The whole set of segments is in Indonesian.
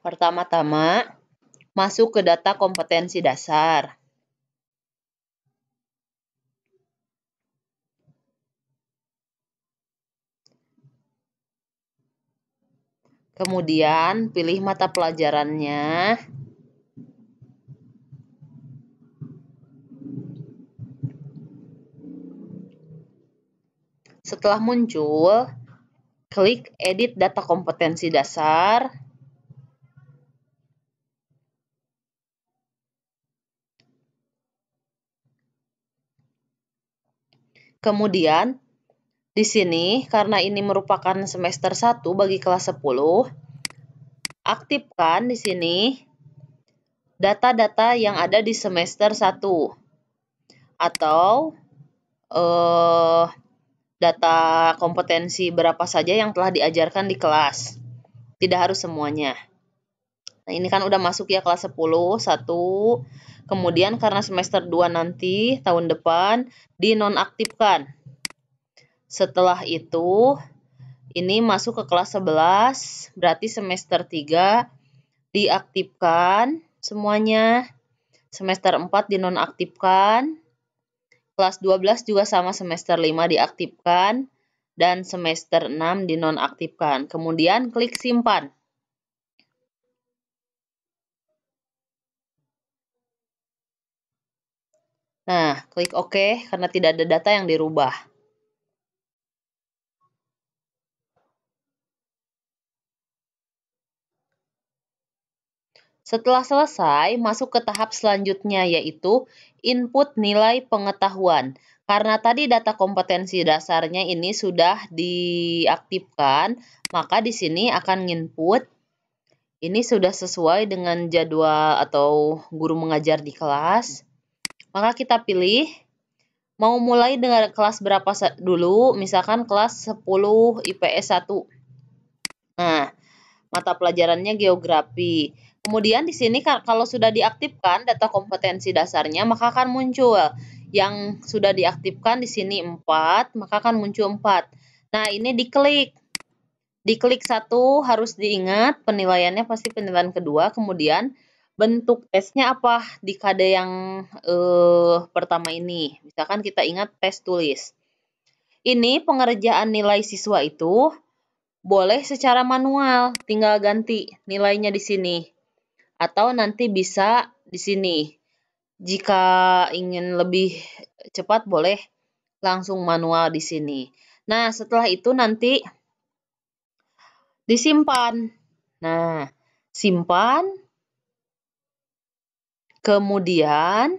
Pertama-tama, masuk ke data kompetensi dasar. Kemudian, pilih mata pelajarannya. Setelah muncul, klik Edit Data Kompetensi Dasar. Kemudian, di sini, karena ini merupakan semester 1 bagi kelas 10, aktifkan di sini data-data yang ada di semester 1 atau data kompetensi berapa saja yang telah diajarkan di kelas. Tidak harus semuanya. Nah, ini kan udah masuk ya kelas 10, 1. Kemudian karena semester 2 nanti, tahun depan, dinonaktifkan. Setelah itu, ini masuk ke kelas 11, berarti semester 3 diaktifkan semuanya. Semester 4 dinonaktifkan. Kelas 12 juga sama, semester 5 diaktifkan. Dan semester 6 dinonaktifkan. Kemudian klik simpan. Nah, klik OK karena tidak ada data yang dirubah. Setelah selesai, masuk ke tahap selanjutnya, yaitu input nilai pengetahuan. Karena tadi data kompetensi dasarnya ini sudah diaktifkan, maka di sini akan input. Ini sudah sesuai dengan jadwal atau guru mengajar di kelas. Maka kita pilih, mau mulai dengan kelas berapa dulu, misalkan kelas 10 IPS 1. Nah, mata pelajarannya geografi. Kemudian di sini kalau sudah diaktifkan data kompetensi dasarnya, maka akan muncul yang sudah diaktifkan di sini 4, maka akan muncul 4. Nah, ini diklik. Diklik 1 harus diingat penilaiannya pasti penilaian kedua, kemudian bentuk tesnya apa di KD yang pertama ini. Misalkan kita ingat tes tulis. Ini pengerjaan nilai siswa itu boleh secara manual, tinggal ganti nilainya di sini. Atau nanti bisa di sini. Jika ingin lebih cepat boleh langsung manual di sini. Nah, setelah itu nanti disimpan. Nah, simpan. Kemudian,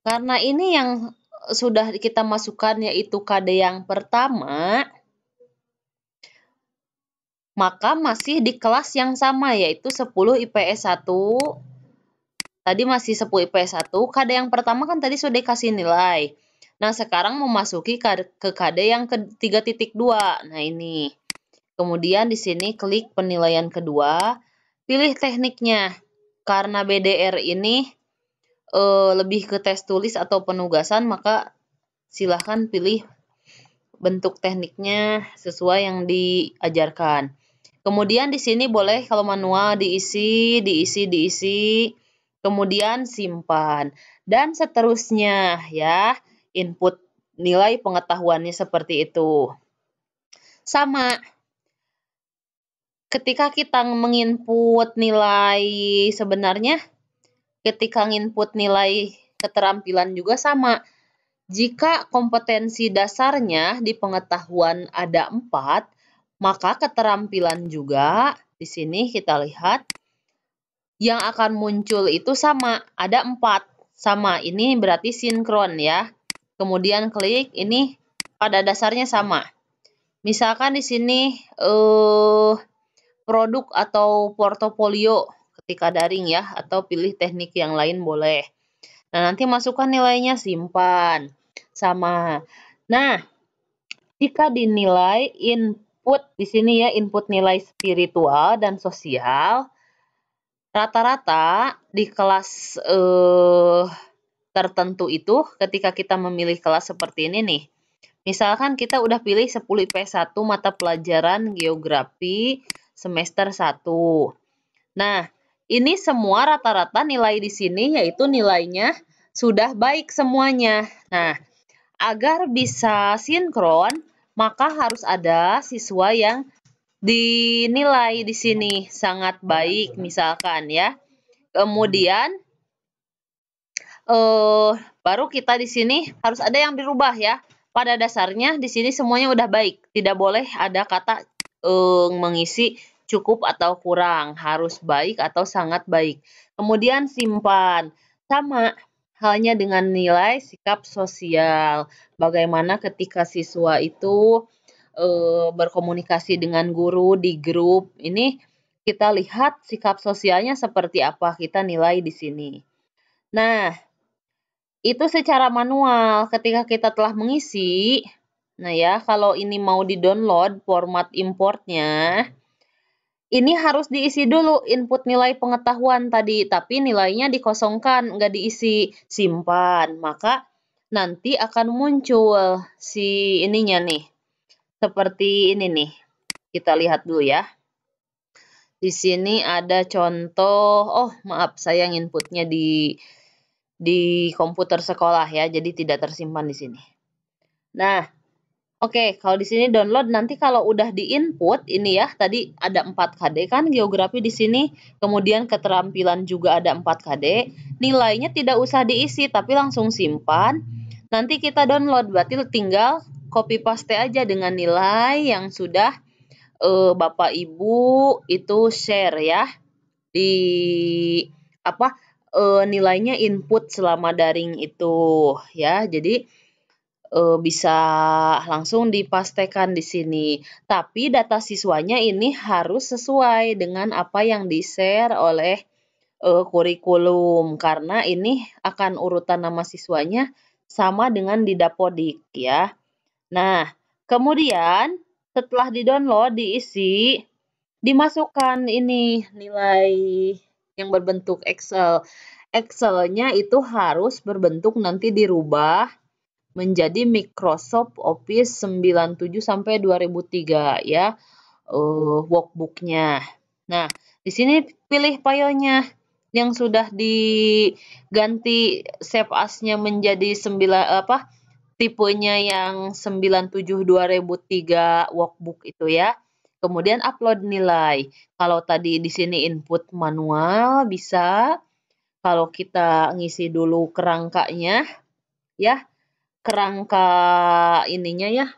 karena ini yang sudah kita masukkan yaitu KD yang pertama, maka masih di kelas yang sama yaitu 10 IPS 1. Tadi masih 10 IPS 1, KD yang pertama kan tadi sudah dikasih nilai. Nah, sekarang memasuki ke KD yang ke 3.2. Nah, ini. Kemudian di sini klik penilaian kedua, pilih tekniknya. Karena BDR ini lebih ke tes tulis atau penugasan, maka silahkan pilih bentuk tekniknya sesuai yang diajarkan. Kemudian di sini boleh kalau manual diisi. Kemudian simpan. Dan seterusnya ya, input nilai pengetahuannya seperti itu. Sama, ketika kita menginput nilai sebenarnya, ketika menginput nilai keterampilan juga sama. Jika kompetensi dasarnya di pengetahuan ada 4, maka keterampilan juga, di sini kita lihat, yang akan muncul itu sama, ada 4. Sama, ini berarti sinkron ya. Kemudian klik, ini pada dasarnya sama. Misalkan di sini produk atau portofolio ketika daring ya, atau pilih teknik yang lain boleh. Nah, nanti masukkan nilainya, simpan. Sama. Nah, jika dinilai input di sini ya, input nilai spiritual dan sosial, rata-rata di kelas tertentu itu ketika kita memilih kelas seperti ini nih. Misalkan kita udah pilih 10 IPS 1 mata pelajaran geografi semester 1. Nah, ini semua rata-rata nilai di sini yaitu nilainya sudah baik semuanya. Nah, agar bisa sinkron, maka harus ada siswa yang dinilai di sini sangat baik misalkan ya. Kemudian baru kita di sini harus ada yang dirubah ya. Pada dasarnya di sini semuanya udah baik. Tidak boleh ada kata mengisi cukup atau kurang, harus baik atau sangat baik. Kemudian simpan. Sama halnya dengan nilai sikap sosial. Bagaimana ketika siswa itu berkomunikasi dengan guru di grup. Ini kita lihat sikap sosialnya seperti apa, kita nilai di sini. Nah, itu secara manual. Ketika kita telah mengisi, nah ya, kalau ini mau di-download format importnya, ini harus diisi dulu input nilai pengetahuan tadi, tapi nilainya dikosongkan, nggak diisi, simpan. Maka nanti akan muncul si ininya nih, seperti ini nih. Kita lihat dulu ya. Di sini ada contoh, oh maaf, saya inputnya di komputer sekolah ya, jadi tidak tersimpan di sini. Nah, oke, kalau di sini download nanti kalau udah di-input ini ya, tadi ada 4KD kan geografi di sini, kemudian keterampilan juga ada 4KD, nilainya tidak usah diisi tapi langsung simpan. Nanti kita download, berarti tinggal copy paste aja dengan nilai yang sudah Bapak Ibu itu share ya di apa nilainya input selama daring itu ya. Jadi bisa langsung dipastekan di sini. Tapi data siswanya ini harus sesuai dengan apa yang di-share oleh kurikulum karena ini akan urutan nama siswanya sama dengan di Dapodik ya. Nah, kemudian setelah di-download, diisi, dimasukkan ini nilai yang berbentuk Excel. Excel-nya itu harus berbentuk nanti dirubah menjadi Microsoft Office 97 sampai 2003 ya, workbook-nya. Nah, di sini pilih filenya yang sudah diganti save as-nya menjadi tipenya yang 97 2003 workbook itu ya. Kemudian upload nilai. Kalau tadi di sini input manual bisa. Kalau kita ngisi dulu kerangkanya ya, kerangka ininya ya,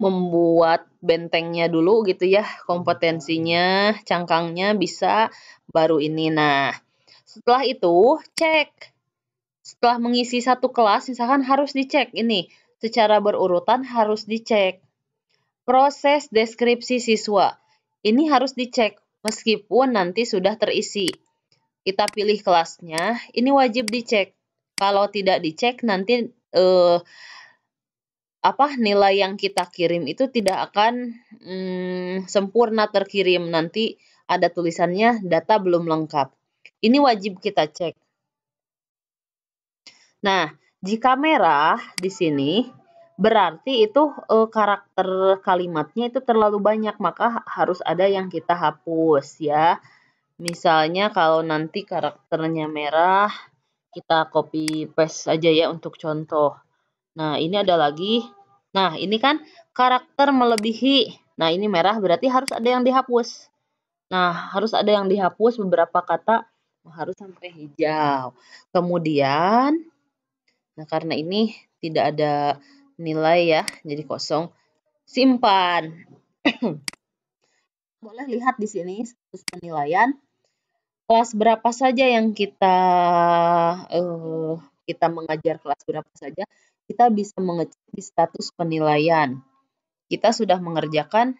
membuat bentengnya dulu gitu ya, kompetensinya, cangkangnya bisa, baru ini. Nah, setelah itu cek. Setelah mengisi satu kelas, misalkan harus dicek ini, secara berurutan harus dicek. Proses deskripsi siswa, ini harus dicek, meskipun nanti sudah terisi. Kita pilih kelasnya, ini wajib dicek. Kalau tidak dicek, nanti nilai yang kita kirim itu tidak akan sempurna terkirim. Nanti ada tulisannya data belum lengkap. Ini wajib kita cek. Nah, jika merah di sini berarti itu karakter kalimatnya itu terlalu banyak, maka harus ada yang kita hapus ya. Misalnya kalau nanti karakternya merah, kita copy paste aja ya untuk contoh. Nah, ini ada lagi. Nah, ini kan karakter melebihi. Nah, ini merah berarti harus ada yang dihapus. Nah, harus ada yang dihapus, beberapa kata harus sampai hijau. Kemudian, nah karena ini tidak ada nilai ya, jadi kosong. Simpan. Boleh lihat di sini status penilaian. Kelas berapa saja yang kita mengajar kelas berapa saja, kita bisa mengecek di status penilaian. Kita sudah mengerjakan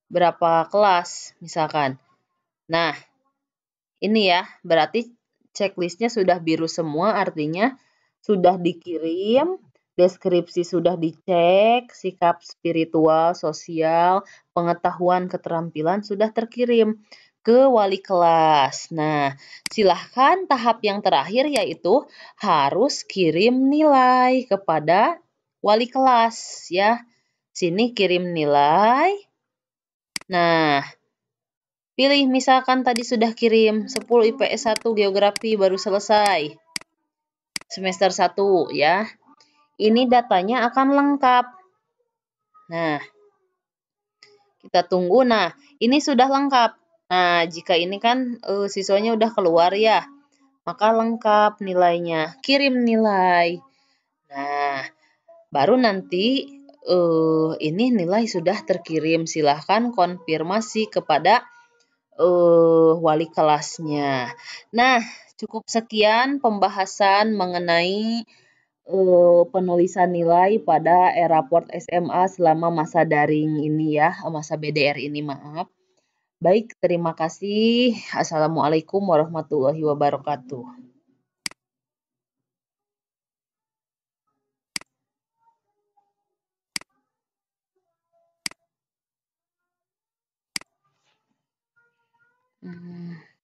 berapa kelas misalkan. Nah, ini ya, berarti checklistnya sudah biru semua, artinya sudah dikirim, deskripsi sudah dicek, sikap spiritual, sosial, pengetahuan, keterampilan sudah terkirim ke wali kelas. Nah, silahkan tahap yang terakhir yaitu harus kirim nilai kepada wali kelas ya. Sini kirim nilai. Nah, Pilih misalkan tadi sudah kirim 10 IPS 1 geografi baru selesai. Semester 1 ya. Ini datanya akan lengkap. Nah, kita tunggu. Nah, ini sudah lengkap. Nah, jika ini kan siswanya udah keluar ya, maka lengkap nilainya. Kirim nilai. Nah, baru nanti ini nilai sudah terkirim. Silahkan konfirmasi kepada wali kelasnya. Nah, cukup sekian pembahasan mengenai penulisan nilai pada e-raport SMA selama masa daring ini ya, masa BDR ini maaf. Baik, terima kasih. Assalamualaikum warahmatullahi wabarakatuh. Hmm.